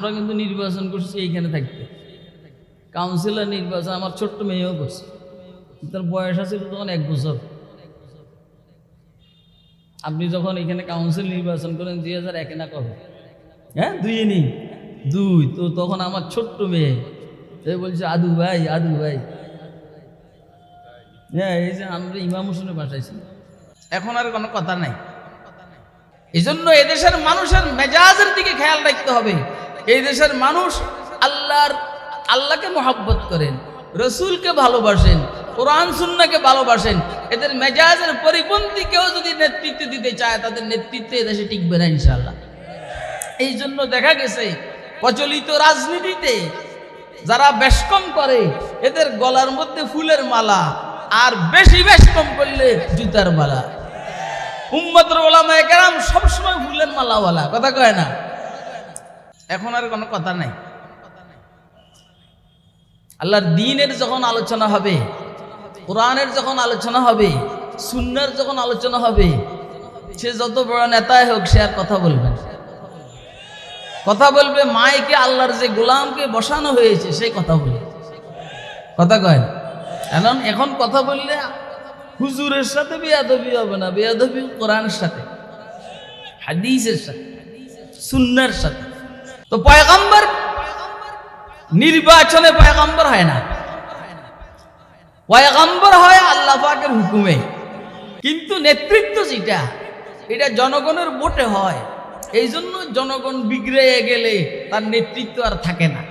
আমরা কিন্তু নির্বাচন করছি এইখানে থাকতে, কাউন্সিলর নির্বাচন আমার ছোট্ট মেয়েও করছে, তার বয়স আছে তখন 1 বছর। আপনি যখন এখানে কাউন্সিল নির্বাচন করেন 2001 না কবে? হ্যাঁ 2 নি 2, তো তখন আমার ছোট্ট মেয়ে বলছে আদু ভাই আদু ভাই। হ্যাঁ এই যে আমরা ইমাম হোসেনের বাসায় ছিল, এখন আর কোনো কথা নাই। এই জন্য এদেশের মানুষের মেজাজের দিকে খেয়াল রাখতে হবে। এই দেশের মানুষ আল্লাহকে মহব্বত করেন, রসুলকে ভালোবাসেন, কোরআন সুন্নাহকে ভালোবাসেন। এদের মেজাজের পরিপন্থী কেউ যদি নেতৃত্ব দিতে চায়, তাদের নেতৃত্বে এদেশে টিকবে না ইনশাআল্লাহ। এই জন্য দেখা গেছে প্রচলিত রাজনীতিতে যারা বেশকম করে, এদের গলার মধ্যে ফুলের মালা, আর বেশি বেশকম করলে জুতার মালা। উম্মতের উলামায়ে কেরাম সবসময় ফুলের মালাওয়ালা, কথা কয় না? এখন আর কোনো কথা নাই। আল্লাহর দ্বীনের যখন আলোচনা হবে, কোরআনের যখন আলোচনা হবে, সুন্নাহর যখন আলোচনা হবে, সে যত বড় নেতাই হোক সে আর কথা বলবে না। কথা বলবে মাইকে আল্লাহর যে গোলামকে বসানো হয়েছে সেই কথা বলবে, কথা কয় না? এখন কথা বললে হুজুরের সাথে বেয়াদবি হবে না, বেয়াদবি কোরআনের সাথে, হাদিসের সাথে, সুন্নাহর সাথে। তো পয়গম্বর নির্বাচনে পয়গম্বর হয় না, পয়গম্বর হয় আল্লাহ পাকের হুকুমে। কিন্তু নেতৃত্ব যেটা, এটা জনগণের ভোটে হয়। এই জন্য জনগণ বিগড়ে গেলে তার নেতৃত্ব আর থাকে না।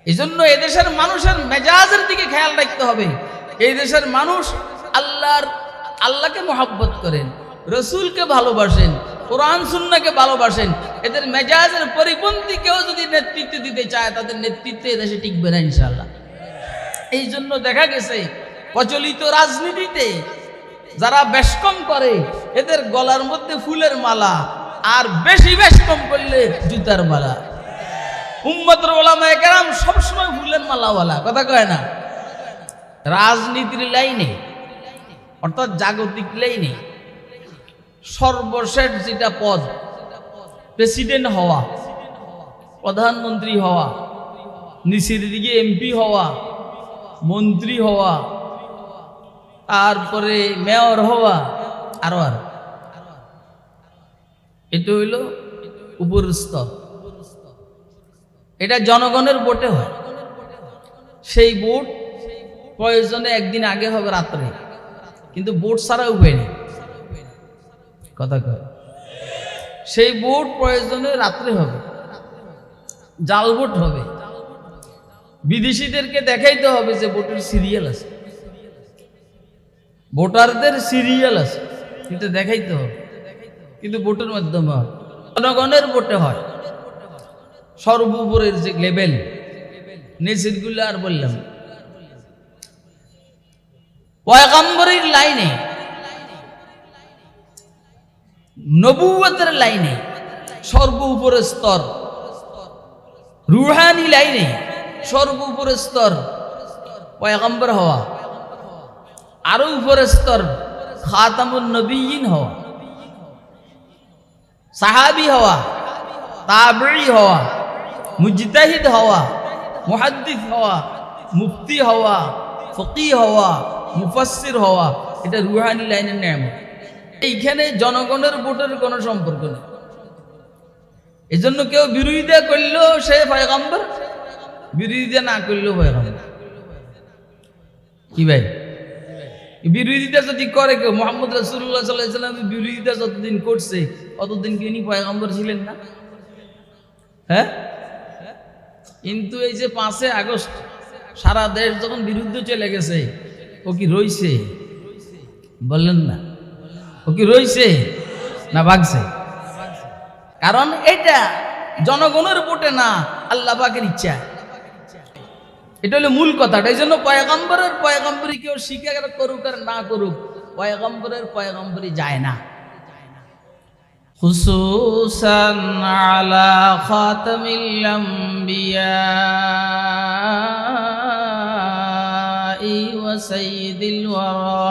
এই জন্য এদেশের মানুষের মেজাজের দিকে খেয়াল রাখতে হবে। এই দেশের মানুষ আল্লাহকে মহব্বত করেন, রসুলকে ভালোবাসেন, কোরআন সুন্নাহকে ভালোবাসেন। এদের মেজাজের পরিপন্থী কেউ যদি নেতৃত্ব দিতে চায়, তাদের নেতৃত্বে এদেশে টিকবে না ইনশাআল্লাহ। এই জন্য দেখা গেছে প্রচলিত রাজনীতিতে যারা বেশকম করে, এদের গলার মধ্যে ফুলের মালা, আর বেশি বেশকম করলে জুতার মালা। উম্মতের উলামায়ে কেরাম সবসময় ফুলের মালাওয়ালা, কথা কয় না? রাজনীতির লাইনে অর্থাৎ জাগতিক লাইনে সর্বশেষ যেটা পদ, প্রেসিডেন্ট হওয়া, প্রধানমন্ত্রী হওয়া, নিচের দিকে এমপি হওয়া, মন্ত্রী হওয়া, তারপরে মেয়র হওয়া, আরো এটা হইল উপরের স্তর। এটা জনগণের ভোটে হয়। সেই ভোট প্রয়োজনে একদিন আগে হবে রাত্রে, কিন্তু ভোট ছাড়া উপায় নেই, কথা কয়। সেই ভোট প্রয়োজনে রাত্রে হবে, জাল ভোট হবে। বিদেশিদেরকে দেখাইতে হবে যে ভোটের সিরিয়াল আছে, ভোটারদের সিরিয়াল আছে, কিন্তু দেখাইতে হবে। কিন্তু ভোটের মাধ্যমে হয়, জনগণের ভোটে হয়। সর্বোপরের যে লেভেল, নিচের গুলো আর বললাম। পয়গম্বরের লাইনে, নবুয়তের লাইনে সর্বোপরের স্তর, রুহানি লাইনে সর্বোপরের স্তর পয়গম্বর হওয়া। আরো উপরের স্তর খাতামুন নবিয়্যিন হওয়া, সাহাবী হওয়া, তাবেঈ হওয়া, মুজতাহিদ হওয়া, মুহাদ্দিস হওয়া, মুফতি হওয়া, ফকিহ হওয়া, মুফাসসির হওয়া। এটা রুহানি লাইনের নেয়ামত। এইখানে জনগণের ভোটের কোনো সম্পর্ক নেই। এই জন্য কেউ বিরোধিতা করলেও সে পয়গম্বর, বিরোধিতা না করলেও পয়গম্বর। কি ভাই, বিরোধিতা যদি করে কেউ, মুহাম্মদ রাসূলুল্লাহ সাল্লাল্লাহু আলাইহি ওয়াসাল্লাম বিরোধিতা যতদিন করছে ততদিন কি উনি পয়গম্বর ছিলেন না? হ্যাঁ, কিন্তু এই যে 5 আগস্ট সারা দেশ যখন বিরুদ্ধে চলে গেছে, ও কি রইছে? বললেন না, ও কি রইছে না ভাগছে? কারণ এটা জনগণের ভোটে না, আল্লাহ পাকের ইচ্ছা। এটা হলো মূল কথাটা। এই জন্য পয়গম্বরী কেউ স্বীকার করুক আর না করুক, পয়গম্বরী যায় না। খুসুসান আলা খাতামিল আম্বিয়া ওয়া সাইয়্যিদিল ওয়ারা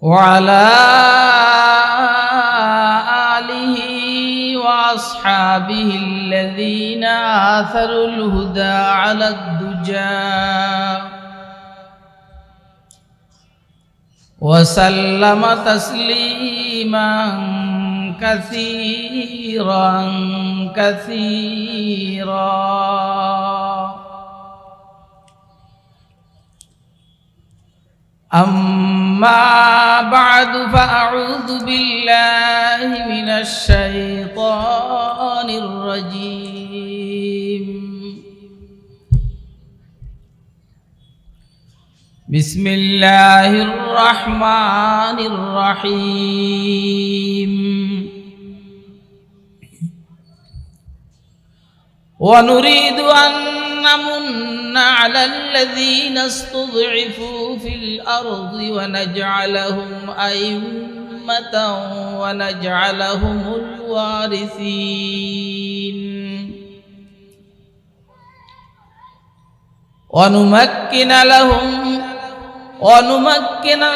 ওয়া আলা وأصحابه الذين آثروا الهدى على الدجى وسلم تسليما كثيرا كثيرا. أما بعد فأعوذ بالله من الشيطان الرجيم. بسم الله الرحمن الرحيم. ونريد أن نمن على الذين استضعفوا في الأرض ونجعلهم أئمة ونجعلهم الوارثين ونمكن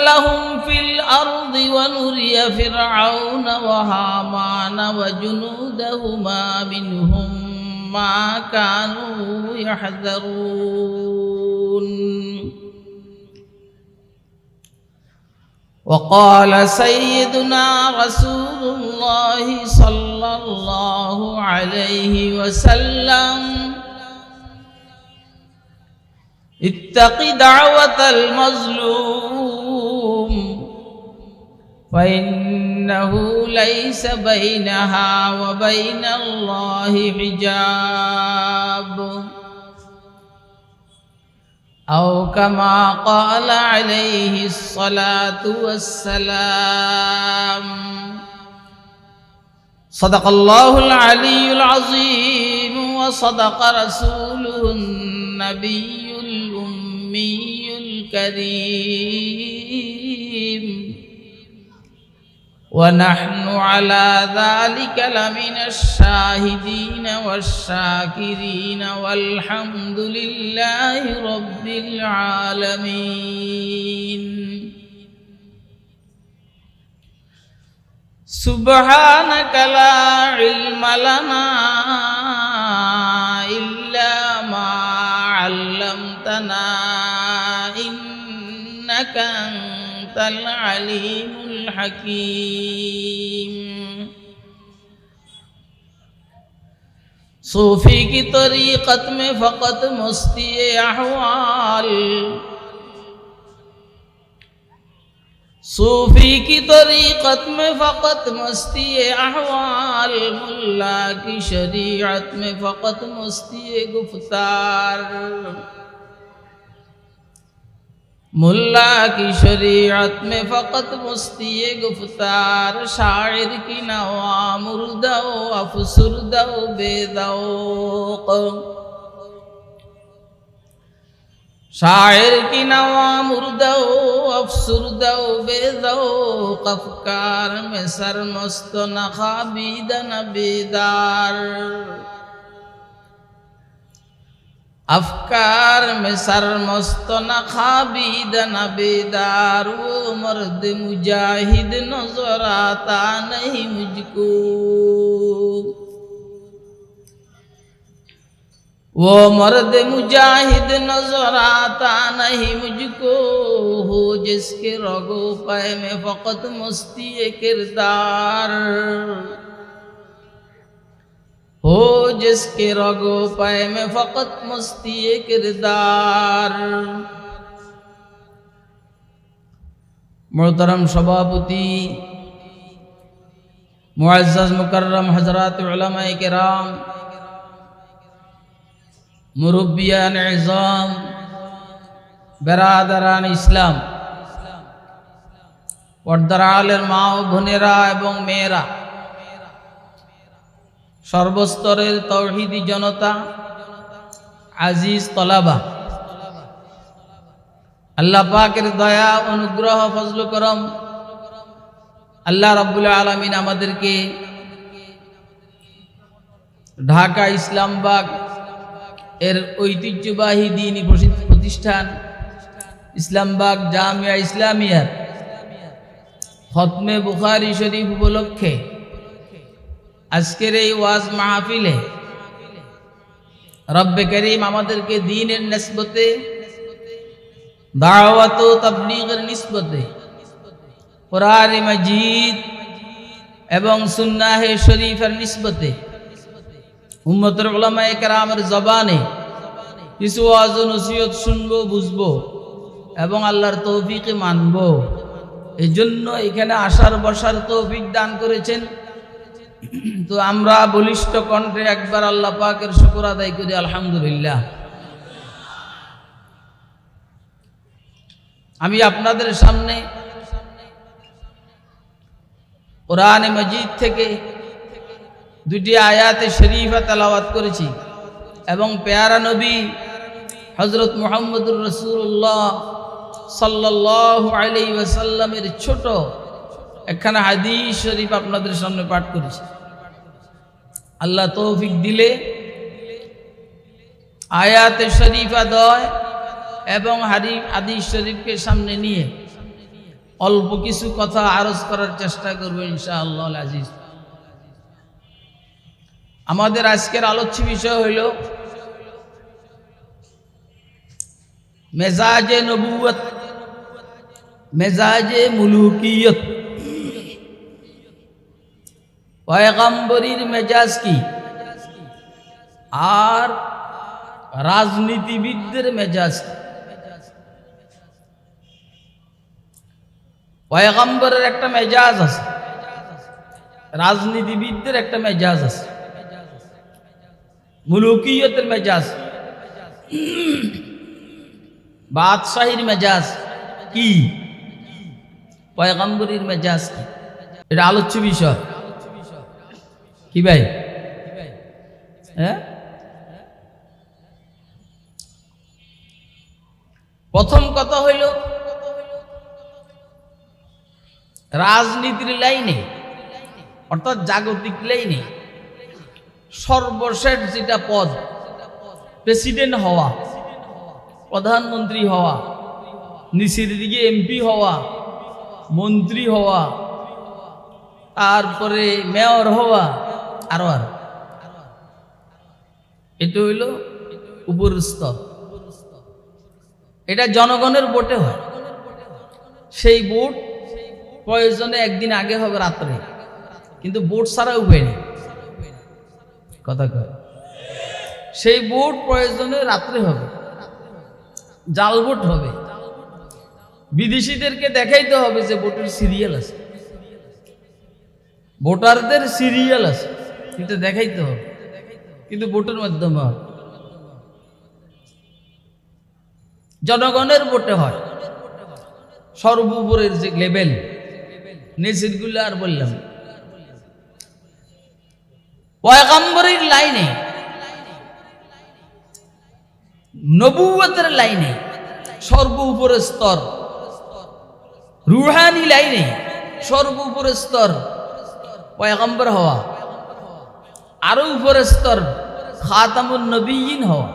لهم في الأرض ونري فرعون وهامان وجنودهما منهم ما كانوا يحذرون. وقال سيدنا رسول الله صلى الله عليه وسلم: اتق دعوة المظلوم فإنه ليس بينها وبين الله حجاب، أو كما قال عليه الصلاة والسلام. صدق الله العلي العظيم وصدق رسوله النبي الأمي الكريم، ونحن على ذلك لمن الشاهدين والشاكرين والحمد لله رب العالمين. سبحانك لا علم لنا إلا ما علمتنا إنك أنت العليم الحكيم. सूफी की तरीक़त में फ़क़त मस्ती अहवाल, सूफी की तरीक़त में फ़क़त मस्ती अहवाल, मुल्ला की शरीयत में फ़क़त मस्ती गुफ्तार, मुल्ला की शरीयत में फ़क़त मस्ती गुफ्तार, शायर की नवा मुर्दा अफसुरदा बेदौक़, शायर की नवा मुर्दा अफसुरदा बेदौक़, अफ़कार में सरमस्त न ख़ाबीद न बेदार, अफ़कार में सरमस्त न ख़ाबीद न बेदार, वो मर्द मुजाहिद नज़र आता नहीं मुझको, वो मर्द मुजाहिद नज़र आता नहीं मुझको, हो जिसके रगो पे में फ़क़त मस्ती किरदार, हो जिसके रगो पे में फ़क़त मस्ती किरदार। मोहतरम सभापति, मुअज़्ज़ज़ मुकर्रम हज़रात उलमाए किराम, मुरब्बियान इज़ाम, बेरादरान इस्लाम, पर्दार आलेर मा ओ बोनेरा एवं मेয়েরা, সর্বস্তরের তৌহিদি জনতা, আজিজ তলাবা, আল্লাহ পাকের দয়া অনুগ্রহ ফজল করম আল্লাহ রাব্বুল আলামিন আমাদেরকে ঢাকা ইসলামবাগ এর ঐতিহ্যবাহী দ্বীনি প্রতিষ্ঠান ইসলামবাগ জামিয়া ইসলামিয়ার খতমে বুখারী শরীফ উপলক্ষে আজকের এই ওয়াজ মাহফিলে রব্বে করিম আমাদেরকে দ্বীনের নিসবতে, দাওয়াত ও তাবলীগের নিসবতে কুরআন মাজিদ এবং সুন্নাহ শরীফের নিসবতে উম্মতের উলামায়ে কেরামের জবানে কিছু ওয়াজ ও নসিহত শুনবো, বুঝবো এবং আল্লাহর তৌফিকে মানবো। এই জন্য এখানে আসার বসার তৌফিক দান করেছেন। তো আমরা বলিষ্ঠ কণ্ঠে একবার আল্লাহ পাকের শুকর আদায় করি, আলহামদুলিল্লাহ। আমি আপনাদের সামনে কুরআন মাজিদ থেকে দুটি আয়াতে শরীফা তেলাওয়াত করেছি এবং পেয়ারা নবী হযরত মুহাম্মদুর রাসূলুল্লাহ সাল্লাল্লাহু আলাইহি ওয়াসাল্লামের ছোট একখানা হাদিস শরীফ আপনাদের সামনে পাঠ করেছি। আল্লাহ তৌফিক দিলে আয়াতে শরীফা দয় এবং হাদিস শরীফকে সামনে নিয়ে অল্প কিছু কথা আরজ করার চেষ্টা করব ইনশাআল্লাহ আজিজ। আমাদের আজকের আলোচ্য বিষয় হইল মেজাজে নবুয়ত, মেজাজে মুলুকিয়ত। পয়গম্বরীর মেজাজ কি আর রাজনীতিবিদদের মেজাজ কি? পয়গম্বরের একটা মেজাজ আছে, রাজনীতিবিদদের একটা মেজাজ আছে, মুলুকিয়তের মেজাজ, বাদশাহীর মেজাজ কি, পয়গম্বরীর মেজাজ কি? এটা আলোচ্য বিষয় কি ভাই? হ্যাঁ, প্রথম কথা হইল রাজনীতির লাইনে অর্থাৎ জাগতিক লাইনে সর্বশেষ যেটা পদ, প্রেসিডেন্ট হওয়া, প্রধানমন্ত্রী হওয়া, নিচের দিকে এমপি হওয়া, মন্ত্রী হওয়া, তারপরে মেয়র হওয়া, আরো এটা হইল উপরের স্তর। এটা জনগণের ভোটে হয়। সেই ভোট প্রয়োজনে একদিন আগে হবে রাত্রে, কিন্তু ভোট ছাড়া উপায় নেই। কথা কয়, সেই ভোট প্রয়োজনে রাত্রে হবে, জাল ভোট হবে। বিদেশিদেরকে দেখাইতে হবে যে ভোটের সিরিয়াল আছে, ভোটারদের সিরিয়াল আছে, এটা দেখাইতে হবে, কিন্তু ভোটের মাধ্যমে হয়। জনগণের ভোটে হয় সর্বোপরের যে লেভেল, নিচেরগুলো আর বললাম। পয়গম্বরের লাইনে, নবুয়তের লাইনে সর্বোপরের স্তর, রুহানি লাইনে সর্বোপরের স্তর পয়গম্বর হওয়া, আরো উপরের স্তর খাতামুন নবিয়্যিন হওয়া,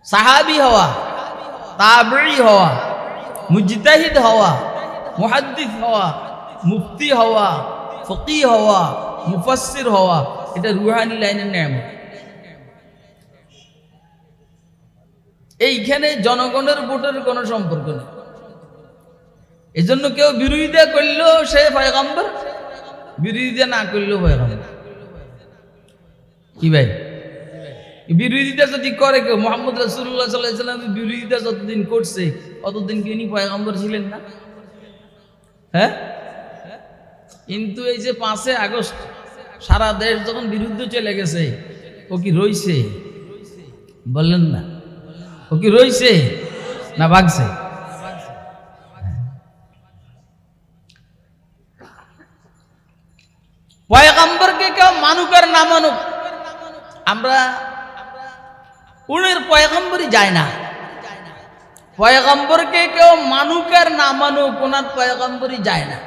সাহাবী হওয়া, তাবেঈ হওয়া, মুজতাহিদ হওয়া, মুহাদ্দিস হওয়া, মুফতি হওয়া, ফকিহ হওয়া, মুফাসসির হওয়া। এটা রুহানি লাইনের নেয়ামত। এইখানে জনগণের ভোটের কোনো সম্পর্ক নেই। এজন্য কেউ বিরোধিতা করলেও সে পয়গম্বর, বিরোধিতা না করলেও পয়গম্বর। কি ভাই, বিরোধিতা যদি করে কেউ, মুহাম্মদ রাসূলুল্লাহ সাল্লাল্লাহু আলাইহি ওয়াসাল্লাম বিরোধিতা যতদিন করছে ততদিন কি উনি পয়গম্বর ছিলেন না? হ্যাঁ, কিন্তু এই যে 5 আগস্ট সারা দেশ যখন বিরুদ্ধে চলে গেছে, ও কি রইছে? বললেন না, ও কি রইছে না ভাগছে? পয়গম্বরকে কেউ মানুক আর না মানুক, আমরা উনার পয়গম্বরই যায় না। পয়গম্বরকে কেউ মানুক আর না মানুক, ওনার পয়গম্বরই যায় না।